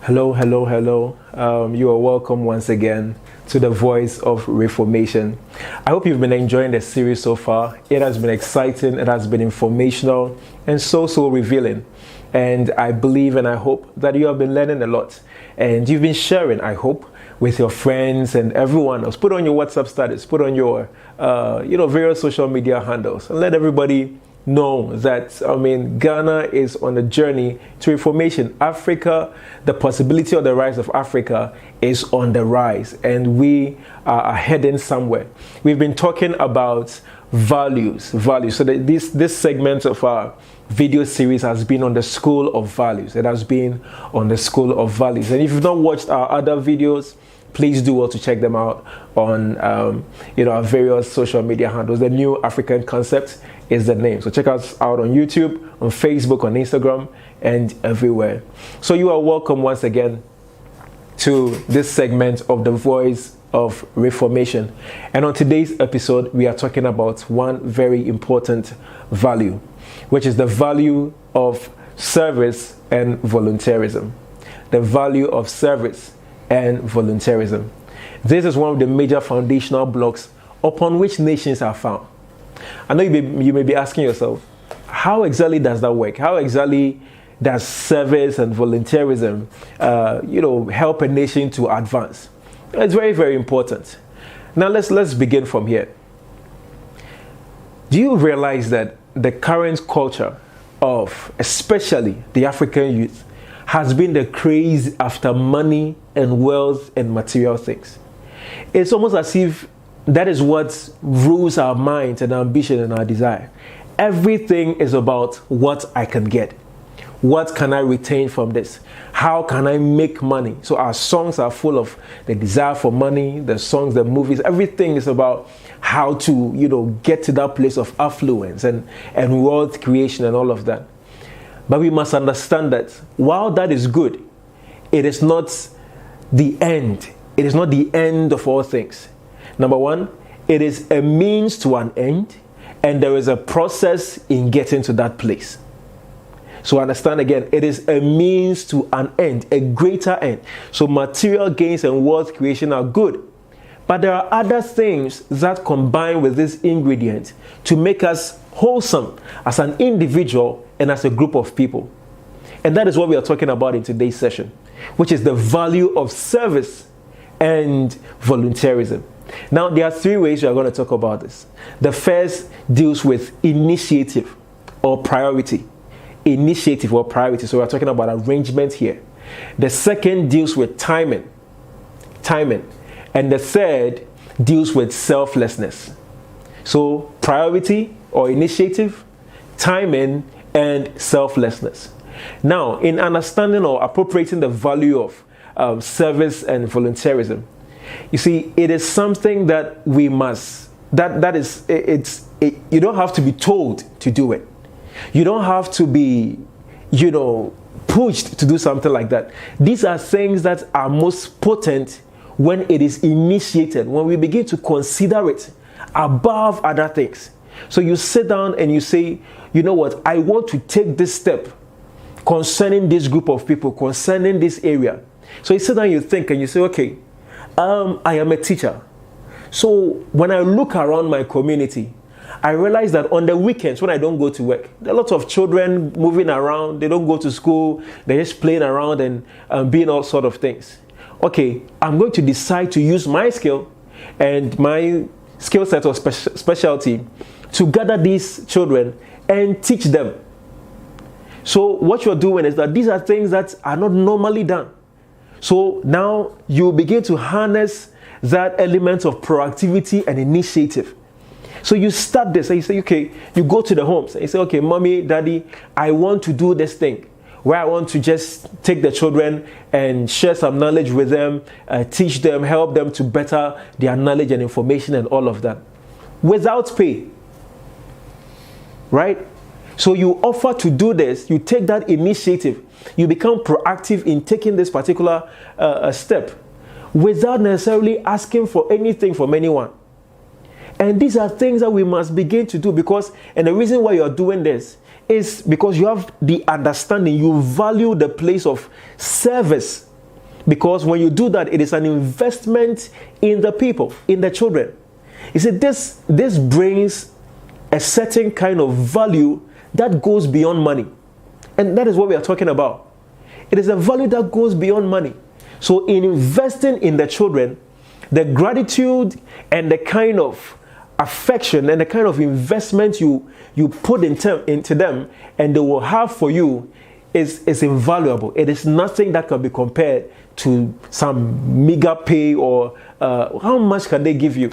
Hello, hello, hello. You are welcome once again to the Voice of Reformation. I hope you've been enjoying the series so far. It has been exciting, it has been informational, and so revealing. And I believe and I hope that you have been learning a lot. And you've been sharing, I hope, with your friends and everyone else. Put on your WhatsApp status, put on your various social media handles, and let everybody know that, Ghana is on a journey to reformation. Africa, the possibility of the rise of Africa is on the rise, and we are heading somewhere. We've been talking about values. So this segment of our video series has been on the school of values. It has been on the school of values. And if you've not watched our other videos, please do well to check them out on our various social media handles. The New African Concept is the name. So check us out on YouTube, on Facebook, on Instagram, and everywhere. So you are welcome once again to this segment of the Voice of Reformation. And on today's episode, we are talking about one very important value, which is the value of service and volunteerism. The value of service and volunteerism. This is one of the major foundational blocks upon which nations are found. I know you may be asking yourself, how exactly does that work? How exactly does service and volunteerism help a nation to advance? It's very, very important. Now let's begin from here. Do you realize that the current culture of especially the African youth has been the craze after money and wealth and material things? It's almost as if that is what rules our minds and our ambition and our desire. Everything is about what I can get. What can I retain from this? How can I make money? So our songs are full of the desire for money, the songs, the movies, everything is about how to, get to that place of affluence and wealth creation and all of that. But we must understand that while that is good, it is not the end. It is not the end of all things. Number one, it is a means to an end, and there is a process in getting to that place. So understand again, it is a means to an end, a greater end. So material gains and wealth creation are good. But there are other things that combine with this ingredient to make us wholesome as an individual and as a group of people. And that is what we are talking about in today's session, which is the value of service and volunteerism. Now, there are three ways we are going to talk about this. The first deals with initiative or priority. Initiative or priority. So we're talking about arrangement here. The second deals with timing. And the third deals with selflessness. So priority or initiative, timing, and selflessness. Now, in understanding or appropriating the value of service and volunteerism, you see, it is something that we must, you don't have to be told to do it. You don't have to be, pushed to do something like that. These are things that are most potent when it is initiated, when we begin to consider it above other things. So you sit down and you say, you know what, I want to take this step concerning this group of people, concerning this area. So you sit down and you think and you say, okay, I am a teacher. So when I look around my community, I realize that on the weekends when I don't go to work, there are lots of children moving around. They don't go to school. They're just playing around and doing all sort of things. Okay, I'm going to decide to use my skill and my skill set or specialty to gather these children and teach them. So what you're doing is that these are things that are not normally done. So now you begin to harness that element of proactivity and initiative. So you start this and you say, okay, you go to the homes and you say, okay, mommy, daddy, I want to do this thing where I want to just take the children and share some knowledge with them, teach them, help them to better their knowledge and information and all of that without pay, right? So you offer to do this, you take that initiative, you become proactive in taking this particular step without necessarily asking for anything from anyone. And these are things that we must begin to do and the reason why you're doing this is because you have the understanding, you value the place of service Because when you do that, it is an investment in the people, in the children. You see, this brings a certain kind of value that goes beyond money. And that is what we are talking about. It is a value that goes beyond money. So in investing in the children, the gratitude and the kind of affection and the kind of investment you put into them and they will have for you is invaluable. It is nothing that can be compared to some meager pay or how much can they give you,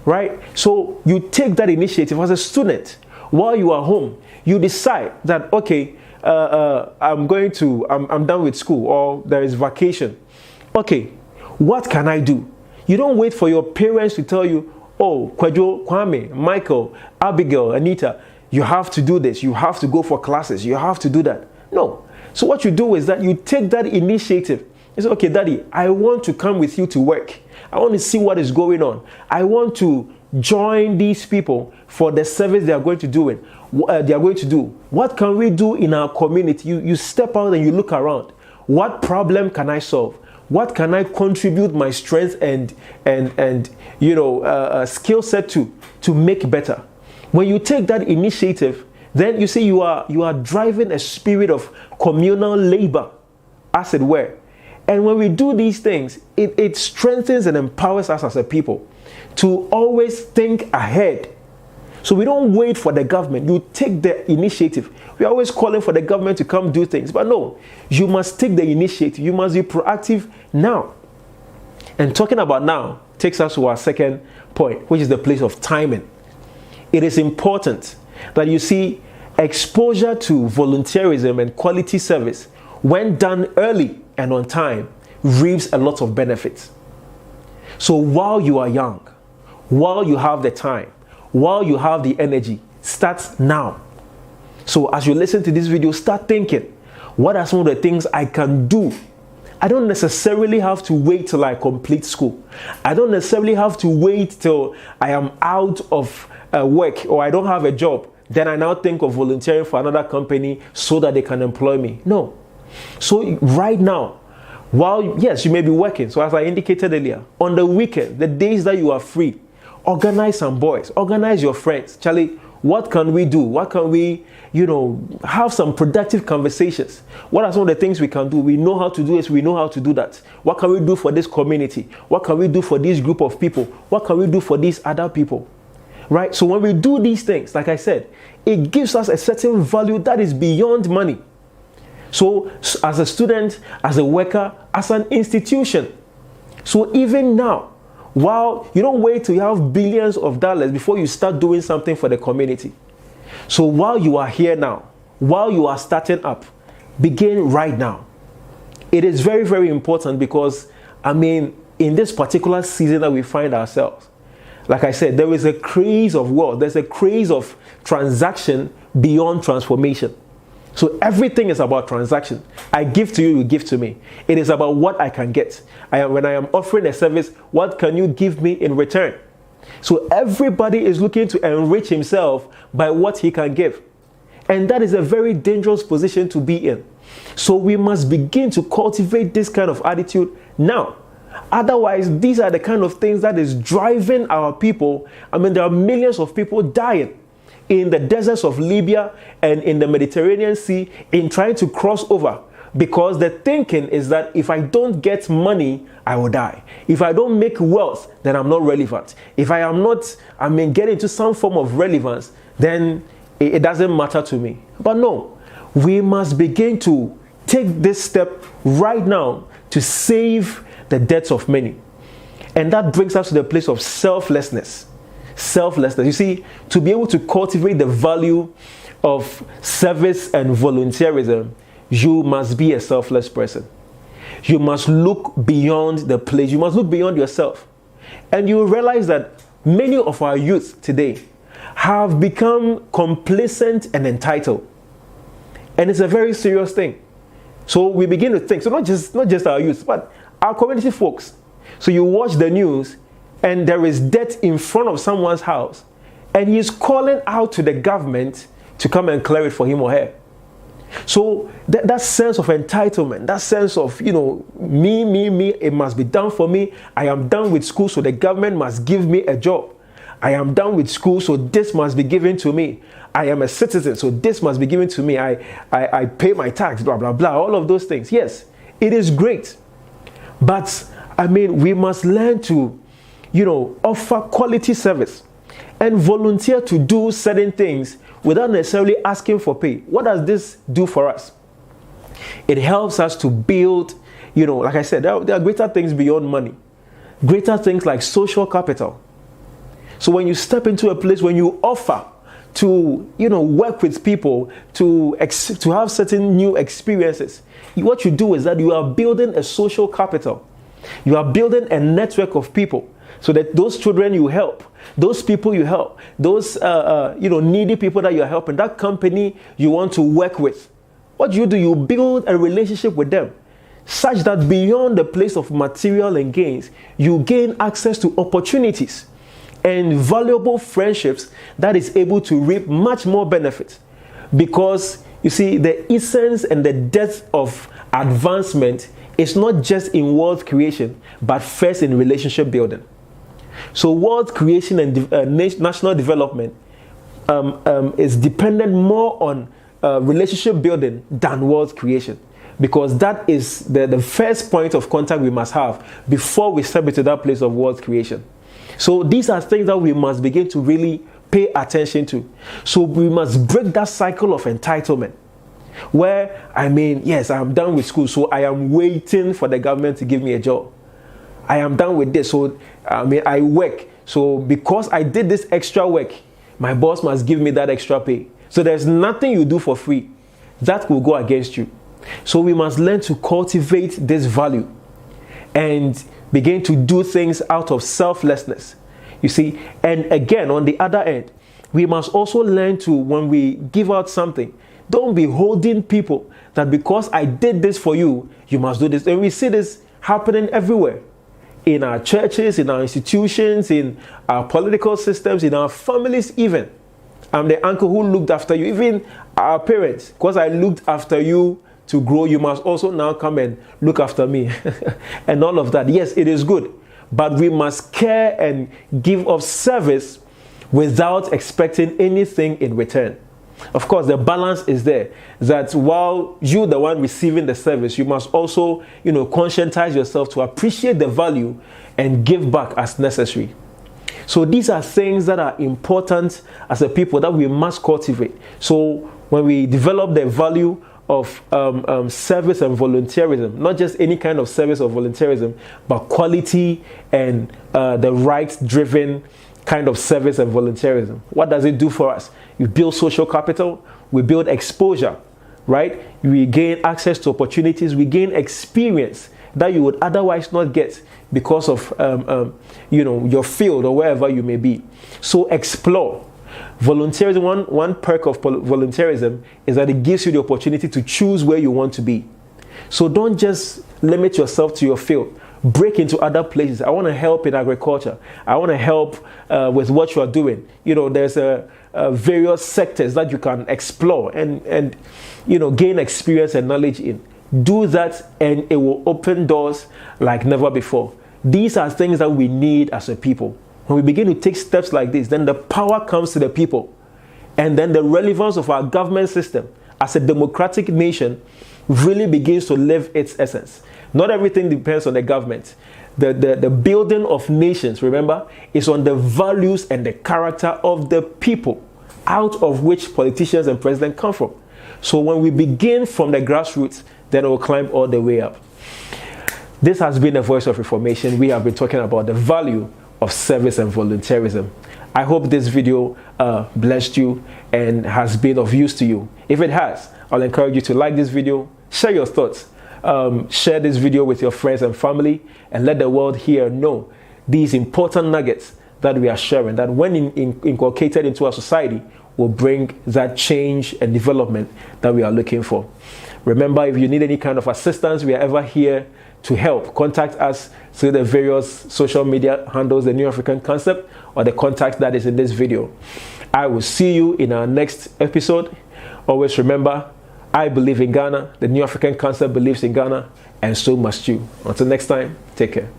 right? So you take that initiative as a student while you are home. You decide that, okay, I'm done with school, or there is vacation. Okay, what can I do? You don't wait for your parents to tell you, oh, Kwadwo, Kwame, Michael, Abigail, Anita, you have to do this, you have to go for classes, you have to do that. No. So what you do is that you take that initiative. You say, okay, Daddy, I want to come with you to work. I want to see what is going on. I want to join these people for the service they are going to do. What can we do in our community? You step out and you look around. What problem can I solve? What can I contribute my strength and skill set to make better? When you take that initiative, then you see you are driving a spirit of communal labor, as it were. And when we do these things, it strengthens and empowers us as a people to always think ahead. So we don't wait for the government. You take the initiative. We're always calling for the government to come do things. But no, you must take the initiative. You must be proactive now. And talking about now takes us to our second point, which is the place of timing. It is important that you see exposure to volunteerism and quality service, when done early and on time, reaps a lot of benefits. So while you are young, while you have the time, while you have the energy, start now. So as you listen to this video, start thinking, what are some of the things I can do? I don't necessarily have to wait till I complete school. I don't necessarily have to wait till I am out of work or I don't have a job. Then I now think of volunteering for another company so that they can employ me. No. So right now, while, yes, you may be working. So as I indicated earlier, on the weekend, the days that you are free, organize some boys, organize your friends. Charlie, what can we do? What can we, have some productive conversations? What are some of the things we can do? We know how to do this. We know how to do that. What can we do for this community? What can we do for this group of people? What can we do for these other people? Right? So when we do these things, like I said, it gives us a certain value that is beyond money. So as a student, as a worker, as an institution. So even now, while you don't wait till you have billions of dollars before you start doing something for the community. So while you are here now, while you are starting up, begin right now. It is very, very important because, in this particular season that we find ourselves, like I said, there is a craze of wealth. There's a craze of transaction beyond transformation. So everything is about transaction. I give to you, you give to me. It is about what I can get. When I am offering a service, what can you give me in return? So everybody is looking to enrich himself by what he can give. And that is a very dangerous position to be in. So we must begin to cultivate this kind of attitude now. Otherwise, these are the kind of things that is driving our people. There are millions of people dying in the deserts of Libya and in the Mediterranean Sea in trying to cross over, because the thinking is that if I don't get money, I will die. If I don't make wealth, then I'm not relevant. If I am not, get into some form of relevance, then it doesn't matter to me. But no, we must begin to take this step right now to save the debts of many. And that brings us to the place of selflessness. Selflessness. You see, to be able to cultivate the value of service and volunteerism, you must be a selfless person. You must look beyond the place. You must look beyond yourself. And you will realize that many of our youth today have become complacent and entitled. And it's a very serious thing. So we begin to think, so not just our youth, but our community folks. So you watch the news and there is debt in front of someone's house and he is calling out to the government to come and clear it for him or her. So that sense of entitlement, that sense of, me, it must be done for me. I am done with school, so the government must give me a job. I am done with school, so this must be given to me. I am a citizen, so this must be given to me. I pay my tax, blah, blah, blah, all of those things. Yes, it is great. But, we must learn to, offer quality service and volunteer to do certain things without necessarily asking for pay. What does this do for us? It helps us to build, like I said, there are greater things beyond money. Greater things like social capital. So when you step into a place, when you offer to, work with people, to have certain new experiences, what you do is that you are building a social capital. You are building a network of people so that those children you help, those people you help, those needy people that you're helping, that company you want to work with, what do? You build a relationship with them such that beyond the place of material and gains, you gain access to opportunities and valuable friendships that is able to reap much more benefit. Because you see, the essence and the depth of advancement is not just in wealth creation, but first in relationship building. So wealth creation and national development is dependent more on relationship building than wealth creation, because that is the first point of contact we must have before we step into that place of wealth creation. So these are things that we must begin to really pay attention to. So we must break that cycle of entitlement where, yes, I'm done with school, so I am waiting for the government to give me a job. I am done with this, so I work. So because I did this extra work, my boss must give me that extra pay. So there's nothing you do for free that will go against you. So we must learn to cultivate this value and begin to do things out of selflessness. You see, and again, on the other end, we must also learn to, when we give out something, don't be holding people that because I did this for you, you must do this. And we see this happening everywhere. In our churches, in our institutions, in our political systems, in our families even. I'm the uncle who looked after you, even our parents. Because I looked after you to grow, you must also now come and look after me. And all of that. Yes, it is good. But we must care and give of service without expecting anything in return. Of course, the balance is there, that while you're the one receiving the service, you must also, conscientize yourself to appreciate the value and give back as necessary. So these are things that are important as a people that we must cultivate. So when we develop the value of service and volunteerism, not just any kind of service or volunteerism, but quality and the right-driven kind of service and volunteerism. What does it do for us? You build social capital, we build exposure, right? We gain access to opportunities, we gain experience that you would otherwise not get because of your field or wherever you may be. So explore. Volunteerism, one perk of volunteerism is that it gives you the opportunity to choose where you want to be. So don't just limit yourself to your field. Break into other places. I want to help in agriculture. I want to help with what you are doing. There's various sectors that you can explore and gain experience and knowledge in. Do that and it will open doors like never before. These are things that we need as a people. When we begin to take steps like this, then the power comes to the people. And then the relevance of our government system as a democratic nation really begins to live its essence. Not everything depends on the government. The building of nations, remember, is on the values and the character of the people, out of which politicians and presidents come from. So when we begin from the grassroots, then it will climb all the way up. This has been the Voice of Reformation. We have been talking about the value of service and volunteerism. I hope this video blessed you and has been of use to you. If it has, I'll encourage you to like this video, share your thoughts, share this video with your friends and family, and let the world here know these important nuggets that we are sharing, that when inculcated into our society will bring that change and development that we are looking for. Remember, if you need any kind of assistance, we are ever here to help. Contact us through the various social media handles, the New African Concept, or the contact that is in this video. I will see you in our next episode. Always remember, I believe in Ghana, the New African Council believes in Ghana, and so must you. Until next time, take care.